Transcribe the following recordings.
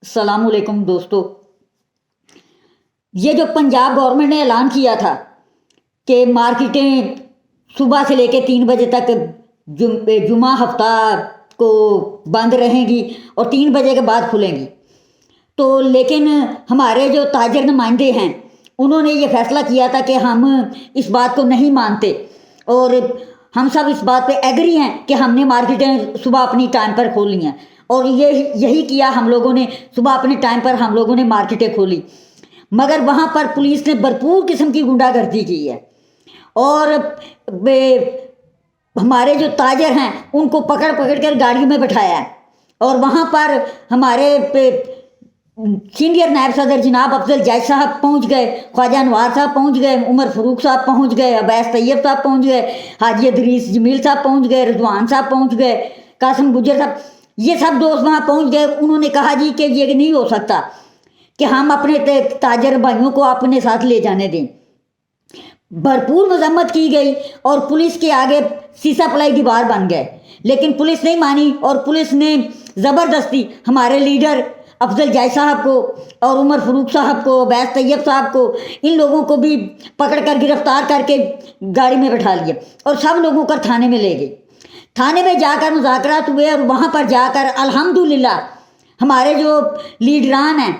السلام علیکم دوستو، یہ جو پنجاب گورنمنٹ نے اعلان کیا تھا کہ مارکیٹیں صبح سے لے کے 3 بجے تک جمعہ ہفتہ کو بند رہیں گی اور 3 بجے کے بعد کھلیں گی، تو لیکن ہمارے جو تاجر نمائندے ہیں انہوں نے یہ فیصلہ کیا تھا کہ ہم اس بات کو نہیں مانتے اور ہم سب اس بات پہ ایگری ہیں کہ ہم نے مارکیٹیں صبح اپنی ٹائم پر کھولی ہیں، اور یہی کیا ہم لوگوں نے، صبح اپنے ٹائم پر ہم لوگوں نے مارکیٹیں کھولی، مگر وہاں پر پولیس نے بھرپور قسم کی غنڈہ گردی کی ہے اور ہمارے جو تاجر ہیں ان کو پکڑ کر گاڑی میں بٹھایا ہے، اور وہاں پر ہمارے سینئر نائب صدر جناب افضل جیش صاحب پہنچ گئے، خواجہ انوار صاحب پہنچ گئے، عمر فاروق صاحب پہنچ گئے، عبیس طیب صاحب پہنچ گئے، حاجی ادریس جمیل صاحب پہنچ گئے، رضوان صاحب پہنچ گئے، قاسم گجر صاحب، یہ سب دوست وہاں پہنچ گئے۔ انہوں نے کہا جی کہ یہ نہیں ہو سکتا کہ ہم اپنے تاجر بھائیوں کو اپنے ساتھ لے جانے دیں۔ بھرپور مذمت کی گئی اور پولیس کے آگے سیسا پلائی دیوار بن گئے، لیکن پولیس نہیں مانی اور پولیس نے زبردستی ہمارے لیڈر افضل جیش صاحب کو اور عمر فاروق صاحب کو، عبیس طیب صاحب کو، ان لوگوں کو بھی پکڑ کر گرفتار کر کے گاڑی میں بٹھا لیا اور سب لوگوں کو تھانے میں لے گئے۔ تھانے میں جا کر مذاکرات ہوئے اور وہاں پر جا کر الحمدللہ ہمارے جو لیڈران ہیں،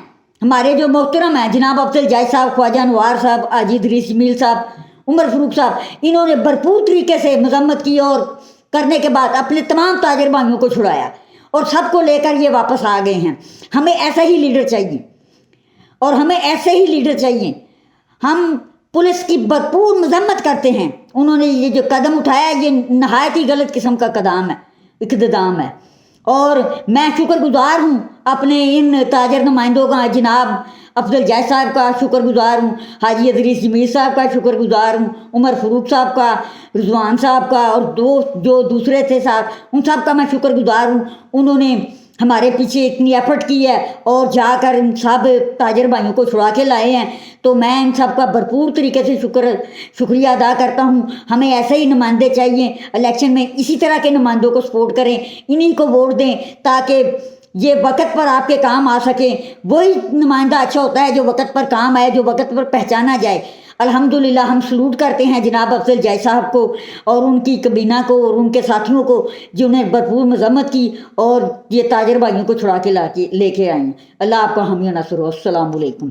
ہمارے جو محترم ہیں، جناب افضل جیش صاحب، خواجہ انوار صاحب، حاجی ادریس جمیل صاحب، عمر فاروق صاحب، انہوں نے بھرپور طریقے سے مذمت کی اور کرنے کے بعد اپنے تمام تاجر بھائیوں کو چھڑایا اور سب کو لے کر یہ واپس آ گئے ہیں۔ ہمیں ایسا ہی لیڈر چاہیے اور ہمیں ایسے ہی لیڈر چاہیے۔ ہم پولیس کی بھرپور مذمت کرتے ہیں، انہوں نے یہ جو قدم اٹھایا یہ نہایت ہی غلط قسم کا اقدام ہے، اور میں شکر گزار ہوں اپنے ان تاجر نمائندوں کا، جناب افضل جیش صاحب کا شکر گزار ہوں، حاجی ادریس جمیل صاحب کا شکر گزار ہوں، عمر فاروق صاحب کا، رضوان صاحب کا، اور جو دوسرے تھے صاحب، ان سب کا میں شکر گزار ہوں۔ انہوں نے ہمارے پیچھے اتنی ایفرٹ کی ہے اور جا کر ان سب تاجر بھائیوں کو چھڑا کے لائے ہیں، تو میں ان سب کا بھرپور طریقے سے شکریہ ادا کرتا ہوں۔ ہمیں ایسے ہی نمائندے چاہیے، الیکشن میں اسی طرح کے نمائندوں کو سپورٹ کریں، انہی کو ووٹ دیں تاکہ یہ وقت پر آپ کے کام آ سکیں۔ وہی نمائندہ اچھا ہوتا ہے جو وقت پر کام آئے، جو وقت پر پہچانا جائے۔ الحمدللہ ہم سلوٹ کرتے ہیں جناب افضل جیش صاحب کو اور ان کی کابینہ کو اور ان کے ساتھیوں کو، جنہوں نے بھرپور مذمت کی اور یہ تاجر بھائیوں کو چھڑا کے لے کے آئے ہیں۔ اللہ آپ کا حامی و ناصر ہو۔ السلام علیکم۔